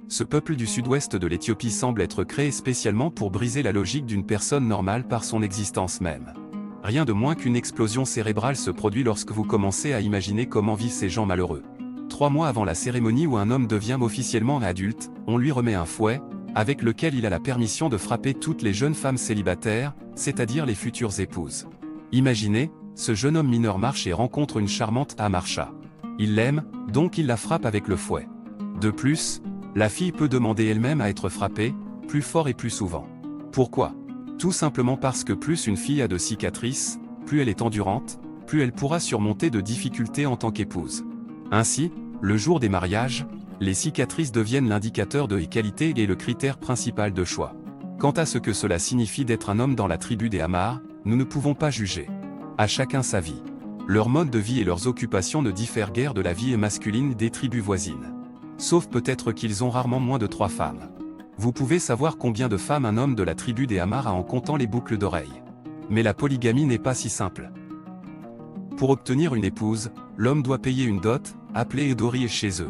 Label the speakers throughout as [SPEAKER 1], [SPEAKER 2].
[SPEAKER 1] Ce peuple du sud-ouest de l'Éthiopie semble être créé spécialement pour briser la logique d'une personne normale par son existence même. Rien de moins qu'une explosion cérébrale se produit lorsque vous commencez à imaginer comment vivent ces gens malheureux. 3 mois avant la cérémonie où un homme devient officiellement adulte, on lui remet un fouet, avec lequel il a la permission de frapper toutes les jeunes femmes célibataires, c'est-à-dire les futures épouses. Imaginez, ce jeune homme mineur marche et rencontre une charmante Amarcha. Il l'aime, donc il la frappe avec le fouet. De plus, la fille peut demander elle-même à être frappée, plus fort et plus souvent. Pourquoi? Tout simplement parce que plus une fille a de cicatrices, plus elle est endurante, plus elle pourra surmonter de difficultés en tant qu'épouse. Ainsi, le jour des mariages, les cicatrices deviennent l'indicateur de qualité et le critère principal de choix. Quant à ce que cela signifie d'être un homme dans la tribu des Amars, nous ne pouvons pas juger. À chacun sa vie. Leur mode de vie et leurs occupations ne diffèrent guère de la vie masculine des tribus voisines. Sauf peut-être qu'ils ont rarement moins de 3 femmes. Vous pouvez savoir combien de femmes un homme de la tribu des Amars a en comptant les boucles d'oreilles. Mais la polygamie n'est pas si simple. Pour obtenir une épouse, l'homme doit payer une dot, appelée Edori chez eux.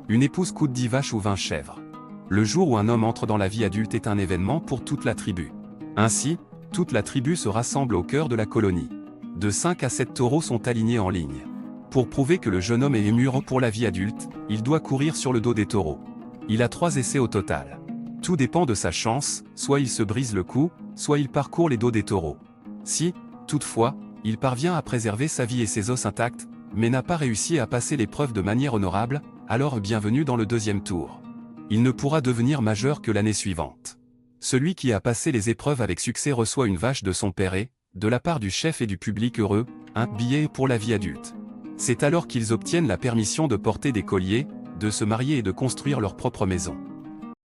[SPEAKER 1] Une épouse coûte 10 vaches ou 20 chèvres. Le jour où un homme entre dans la vie adulte est un événement pour toute la tribu. Ainsi, toute la tribu se rassemble au cœur de la colonie. De 5 à 7 taureaux sont alignés en ligne. Pour prouver que le jeune homme est mûr pour la vie adulte, il doit courir sur le dos des taureaux. Il a 3 essais au total. Tout dépend de sa chance, soit il se brise le cou, soit il parcourt les dos des taureaux. Si, toutefois, il parvient à préserver sa vie et ses os intacts, mais n'a pas réussi à passer l'épreuve de manière honorable, alors bienvenue dans le 2e tour. Il ne pourra devenir majeur que l'année suivante. Celui qui a passé les épreuves avec succès reçoit une vache de son père et, de la part du chef et du public heureux, un billet pour la vie adulte. C'est alors qu'ils obtiennent la permission de porter des colliers, de se marier et de construire leur propre maison.